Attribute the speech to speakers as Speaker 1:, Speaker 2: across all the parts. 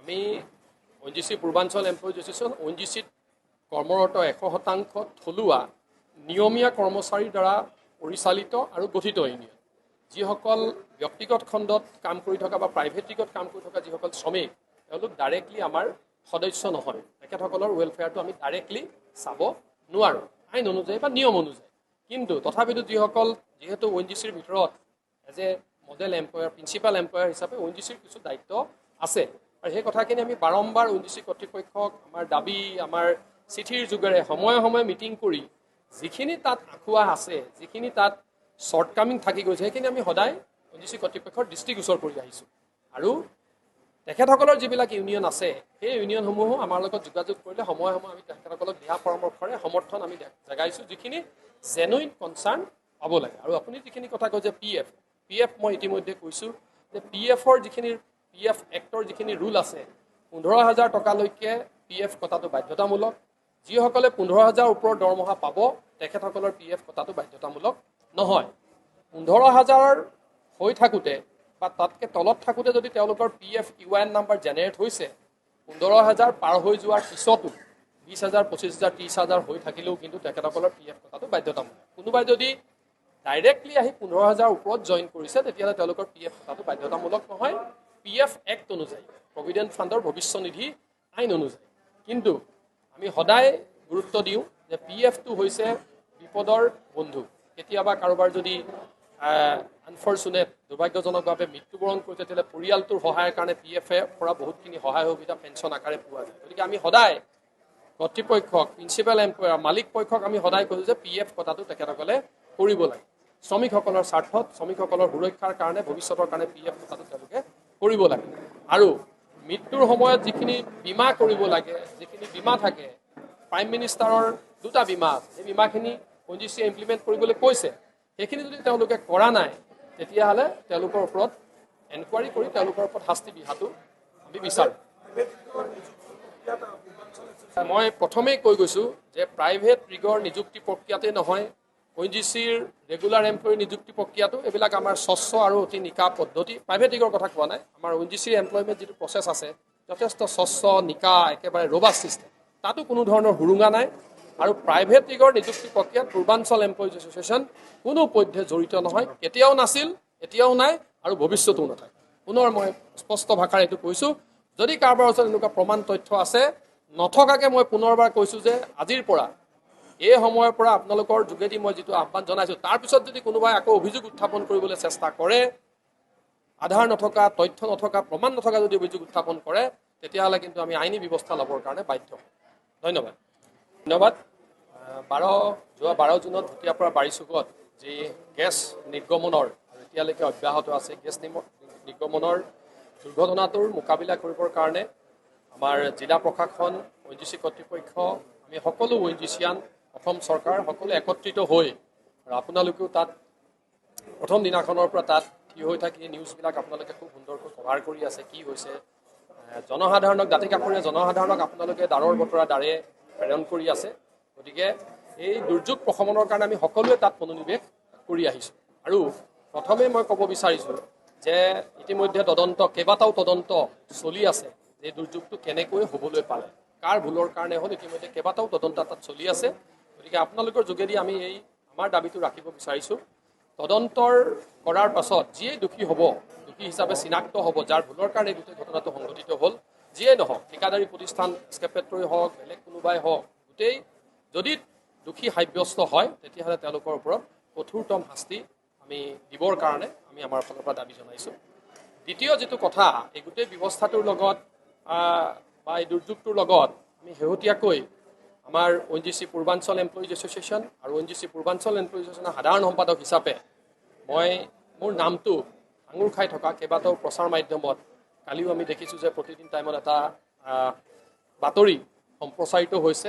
Speaker 1: আমি ONGC পূৰ্বাঞ্চল employees association ONGCত কৰ্মৰত 100% থলুৱা নিয়মীয়া কৰ্মচাৰীৰ দ্বাৰা পৰিচালিত আৰু গঠিত ইউনিয়ন। যিসকল ব্যক্তিগত খণ্ডত কাম কৰি থকা বা প্ৰাইভেটিকত কাম কৰি থকা যিসকল শ্ৰমিক তেওঁলোক ডাইৰেক্টলি আমাৰ সদস্য নহয়। তেখেতসকলৰ ৱেলফেয়াৰটো আমি ডাইৰেক্টলি চাব নোৱাৰোঁ আইন অনুযায়ী বা নিয়ম অনুযায়ী। কিন্তু তথাপিতো যিহেতু ONGCৰ ভিতৰত এজ এ মডেল এমপ্লয়াৰ প্ৰিন্সিপাল এমপ্লয়াৰ হিচাপে ONGCৰ কিছু দায়িত্ব আছে আৰু সেই কথাখিনি আমি বাৰম্বাৰ ONGC কৰ্তৃপক্ষক আমাৰ দাবী আমাৰ চিঠিৰ যোগেৰে সময়ে সময়ে মিটিং কৰি যিখিনি তাত আঁকোৱা আছে যিখিনি তাত শ্বৰ্টকামিং থাকি গৈছে সেইখিনি আমি সদায় ONGC কৰ্তৃপক্ষৰ দৃষ্টিগোচৰ কৰি আহিছোঁ। আৰু তেখেতসকলৰ যিবিলাক ইউনিয়ন আছে সেই ইউনিয়নসমূহো আমাৰ লগত যোগাযোগ কৰিলে সময়ে সময়ে আমি তেখেতসকলক দিহা পৰামৰ্শৰে সমৰ্থন আমি জগাইছোঁ যিখিনি জেনুইন কনচাৰ্ণ হ'ব লাগে। আৰু আপুনি যিখিনি কথা কয় যে PF মই ইতিমধ্যে কৈছোঁ যে PF এক্টৰ যিখিনি ৰুল আছে 15,000 টকালৈকে PF কটাটো বাধ্যতামূলক। যিসকলে 15,000 ওপৰৰ দৰমহা পাব তেখেতসকলৰ PF কটাটো বাধ্যতামূলক নহয়। 15,000 হৈ থাকোঁতে বা তাতকৈ তলত থাকোঁতে যদি তেওঁলোকৰ PF UIN নাম্বাৰ জেনেৰেট হৈছে 15,000 পাৰ হৈ যোৱাৰ পিছতো 20,000 25,000 30,000 হৈ থাকিলেও কিন্তু তেখেতসকলৰ PF কটাটো বাধ্যতামূলক। কোনোবাই যদি ডাইৰেক্টলি আহি 15,000 ওপৰত জইন কৰিছে তেতিয়াহ'লে তেওঁলোকৰ PF কটাটো বাধ্যতামূলক নহয় PF এক্ট অনুযায়ী প্ৰভিডেণ্ট ফাণ্ডৰ ভৱিষ্যনিধি আইন অনুযায়ী। কিন্তু আমি সদায় গুৰুত্ব দিওঁ যে PFটো হৈছে বিপদৰ বন্ধু। কেতিয়াবা কাৰোবাৰ যদি আনফৰ্চুনেট দুৰ্ভাগ্যজনকভাৱে মৃত্যুবৰণ কৰিছে তেতিয়াহ'লে পৰিয়ালটোৰ সহায়ৰ কাৰণে PFৰ পৰা বহুতখিনি সহায় সুবিধা পেঞ্চন আকাৰে পোৱা যায়। গতিকে আমি সদায় কৰ্তৃপক্ষক প্ৰিন্সিপাল এমপ্লয়াৰ মালিক পক্ষক আমি সদায় কৈছোঁ যে PF কটাটো তেখেতসকলে কৰিব লাগে। শ্ৰমিকসকলৰ স্বাৰ্থত শ্ৰমিকসকলৰ সুৰক্ষাৰ কাৰণে ভৱিষ্যতৰ কাৰণে PF কটাটো তেওঁলোকে কৰিব লাগে। আৰু মৃত্যুৰ সময়ত যিখিনি বীমা কৰিব লাগে যিখিনি বীমা থাকে প্ৰাইম মিনিষ্টাৰৰ 2টা বীমা এই বীমাখিনি ONGCয়ে ইমপ্লিমেণ্ট কৰিবলৈ কৈছে। সেইখিনি যদি তেওঁলোকে কৰা নাই তেতিয়াহ'লে তেওঁলোকৰ ওপৰত এনকুৱাৰী কৰি তেওঁলোকৰ ওপৰত শাস্তি বিহাটো আমি বিচাৰোঁ। মই প্ৰথমেই কৈ গৈছোঁ যে প্ৰাইভেট ৰিগৰ নিযুক্তি প্ৰক্ৰিয়াতে নহয় ONGCৰ ৰেগুলাৰ এমপ্লয়ী নিযুক্তি প্ৰক্ৰিয়াটো এইবিলাক আমাৰ স্বচ্ছ আৰু অতি নিকা পদ্ধতি। প্ৰাইভেট ৰিগৰ কথা কোৱা নাই, আমাৰ ONGCৰ এমপ্লয়মেণ্ট যিটো প্ৰচেছ আছে যথেষ্ট স্বচ্ছ নিকা একেবাৰে ৰবাষ্ট চিষ্টেম, তাতো কোনো ধৰণৰ সুৰুঙা নাই। আৰু প্ৰাইভেট ৰিগৰ নিযুক্তি প্ৰক্ৰিয়াত পূৰ্বাঞ্চল এমপ্লয়িজ এছ'চিয়েশ্যন কোনো পধ্যে জড়িত নহয়, কেতিয়াও নাছিল, এতিয়াও নাই আৰু ভৱিষ্যতেও নাথাকে। পুনৰ মই স্পষ্ট ভাষাৰে এইটো কৈছোঁ, যদি কাৰোবাৰ ওচৰত এনেকুৱা প্ৰমাণ তথ্য আছে নথকাকৈ মই পুনৰবাৰ কৈছোঁ যে আজিৰ পৰা এই সময়ৰ পৰা আপোনালোকৰ যোগেদি মই যিটো আহ্বান জনাইছোঁ তাৰপিছত যদি কোনোবাই আকৌ অভিযোগ উত্থাপন কৰিবলৈ চেষ্টা কৰে, আধাৰ নথকা তথ্য নথকা প্ৰমাণ নথকা যদি অভিযোগ উত্থাপন কৰে তেতিয়াহ'লে কিন্তু আমি আইনী ব্যৱস্থা ল'বৰ কাৰণে বাধ্য হ'ম। ধন্যবাদ। যোৱা 12 জুনত ভুটীয়াপাৰা বাৰিচুকত যি গেছ নিৰ্গমনৰ এতিয়ালৈকে অব্যাহত আছে গেছ নিৰ্গমনৰ দুৰ্ঘটনাটোৰ মোকাবিলা কৰিবৰ কাৰণে আমাৰ জিলা প্ৰশাসন ONGC কৰ্তৃপক্ষ আমি সকলো ONGCian অসম চৰকাৰ সকলো একত্ৰিত হৈ আৰু আপোনালোকেও তাত প্ৰথম দিনাখনৰ পৰা তাত থিয় হৈ থাকি নিউজবিলাক আপোনালোকে খুব সুন্দৰকৈ কভাৰ কৰি আছে কি হৈছে। জনসাধাৰণক দাঁতিকাষৰীয়া জনসাধাৰণক আপোনালোকে দাঁৰৰ বতৰা দ্বাৰে প্ৰেৰণ কৰি আছে। গতিকে এই দুৰ্যোগ প্ৰশমনৰ কাৰণে আমি সকলোৱে তাত মনোনিৱেশ কৰি আহিছোঁ। আৰু প্ৰথমে মই ক'ব বিচাৰিছোঁ যে ইতিমধ্যে কেইবাটাও তদন্ত চলি আছে যে দুৰ্যোগটো কেনেকৈ হ'বলৈ পালে, কাৰ ভুলৰ কাৰণে হ'ল, ইতিমধ্যে কেইবাটাও তদন্ত তাত চলি আছে। গতিকে আপোনালোকৰ যোগেদি আমি আমাৰ দাবীটো ৰাখিব বিচাৰিছোঁ, তদন্তৰ কৰাৰ পাছত যিয়ে দোষী হ'ব, দোষী হিচাপে চিনাক্ত হ'ব, যাৰ ভুলৰ কাৰণে গোটেই ঘটনাটো সংঘটিত হ'ল, যিয়ে নহওক ঠিকাদাৰী প্ৰতিষ্ঠান স্কেপেট্ৰই হওক বেলেগ কোনোবাই হওক, গোটেই যদি দোষী সাব্যস্ত হয় তেতিয়াহ'লে তেওঁলোকৰ ওপৰত কঠোৰতম শাস্তি আমি দিবৰ কাৰণে আমি আমাৰ ফালৰ পৰা দাবী জনাইছোঁ। দ্বিতীয় যিটো কথা, এই গোটেই ব্যৱস্থাটোৰ লগত বা এই দুৰ্যোগটোৰ লগত আমি শেহতীয়াকৈ আমাৰ ONGC পূৰ্বাঞ্চল এমপ্লয়িজ এছ'চিয়েশ্যন আৰু ONGC পূৰ্বাঞ্চল এমপ্লয়িজ এছ'চিয়েশ্যনৰ সাধাৰণ সম্পাদক হিচাপে মোৰ নামটো আঙুৰ খাই থকা কেইবাটাও প্ৰচাৰ মাধ্যমত কালিও আমি দেখিছোঁ যে প্ৰতিদিন টাইমত এটা বাতৰি সম্প্ৰচাৰিত হৈছে।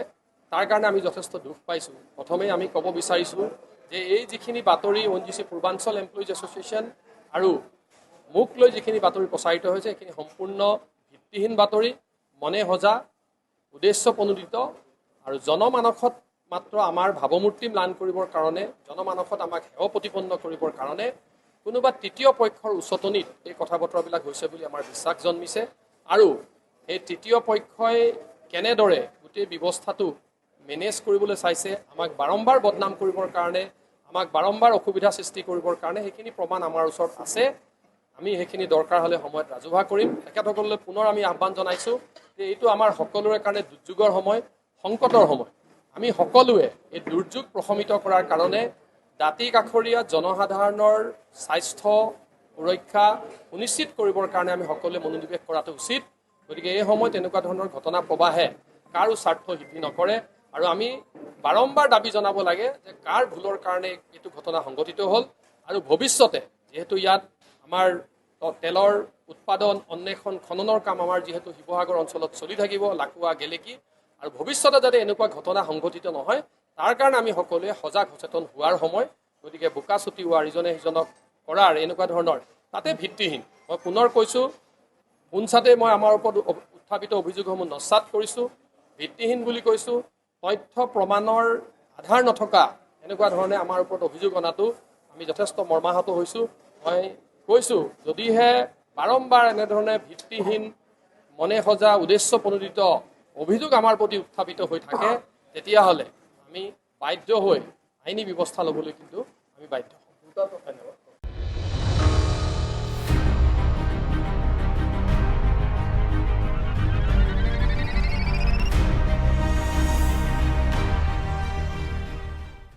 Speaker 1: তাৰ কাৰণে আমি যথেষ্ট দুখ পাইছোঁ। প্ৰথমেই আমি ক'ব বিচাৰিছোঁ যে এই যিখিনি বাতৰি ONGC পূৰ্বাঞ্চল এমপ্লয়িজ এছ'চিয়েশ্যন আৰু মোক লৈ যিখিনি বাতৰি প্ৰচাৰিত হৈছে সেইখিনি সম্পূৰ্ণ ভিত্তিহীন বাতৰি, মনে সজা, উদ্দেশ্য প্ৰণোদিত আৰু জনমানসত মাত্ৰ আমাৰ ভাৱমূৰ্তি ম্লান কৰিবৰ কাৰণে, জনমানসত আমাক হেয় প্ৰতিপন্ন কৰিবৰ কাৰণে কোনোবা তৃতীয় পক্ষৰ উচতনিত এই কথা বতৰাবিলাক হৈছে বুলি আমাৰ বিশ্বাস জন্মিছে। আৰু সেই তৃতীয় পক্ষই কেনেদৰে গোটেই ব্যৱস্থাটো মেনেজ কৰিবলৈ চাইছে, আমাক বাৰম্বাৰ বদনাম কৰিবৰ কাৰণে, আমাক বাৰম্বাৰ অসুবিধা সৃষ্টি কৰিবৰ কাৰণে সেইখিনি প্ৰমাণ আমাৰ ওচৰত আছে। আমি সেইখিনি দৰকাৰ হ'লে সময়ত ৰাজহুৱা কৰিম। তেখেতসকললৈ পুনৰ আমি আহ্বান জনাইছোঁ যে এইটো আমাৰ সকলোৰে কাৰণে দুৰ্যোগৰ সময়, সংকটৰ সময়। আমি সকলোৱে এই দুৰ্যোগ প্ৰশমিত কৰাৰ কাৰণে দাঁতি কাষৰীয়া জনসাধাৰণৰ স্বাস্থ্য সুৰক্ষা সুনিশ্চিত কৰিবৰ কাৰণে আমি সকলোৱে মনোনিৱেশ কৰাটো উচিত। গতিকে এই সময়ত এনেকুৱা ধৰণৰ ঘটনা প্ৰবাহে কাৰো স্বাৰ্থ সিদ্ধি নকৰে আৰু আমি বাৰম্বাৰ দাবী জনাব লাগে যে কাৰ ভুলৰ কাৰণে এইটো ঘটনা সংঘটিত হ'ল আৰু ভৱিষ্যতে যিহেতু ইয়াত আমাৰ তেলৰ উৎপাদন অন্বেষণ খননৰ কাম আমাৰ যিহেতু শিৱসাগৰ অঞ্চলত চলি থাকিব, লাকুৱা গেলেকী, আৰু ভৱিষ্যতে যাতে এনেকুৱা ঘটনা সংঘটিত নহয় তাৰ কাৰণে আমি সকলোৱে সজাগ সচেতন হোৱাৰ সময়। গতিকে বোকা ছটিওৱা ইজনে সিজনক কৰাৰ এনেকুৱা ধৰণৰ তাতে ভিত্তিহীন, মই পুনৰ কৈছোঁ, পোনছাতে মই আমাৰ ওপৰত উত্থাপিত অভিযোগসমূহ নস্যাৎ কৰিছোঁ, ভিত্তিহীন বুলি কৈছোঁ। তথ্য প্ৰমাণৰ আধাৰ নথকা এনেকুৱা ধৰণে আমাৰ ওপৰত অভিযোগ অনাটো আমি যথেষ্ট মৰ্মাহত হৈছোঁ। মই কৈছোঁ, যদিহে বাৰম্বাৰ এনেধৰণে ভিত্তিহীন মনে সজা উদ্দেশ্য প্ৰণোদিত অভিযোগ আমাৰ প্ৰতি উত্থাপিত হৈ থাকে তেতিয়াহ'লে আমি বাধ্য হৈ আইনী ব্যৱস্থা ল'বলৈ কিন্তু আমি বাধ্য হ'ম। ধন্যবাদ।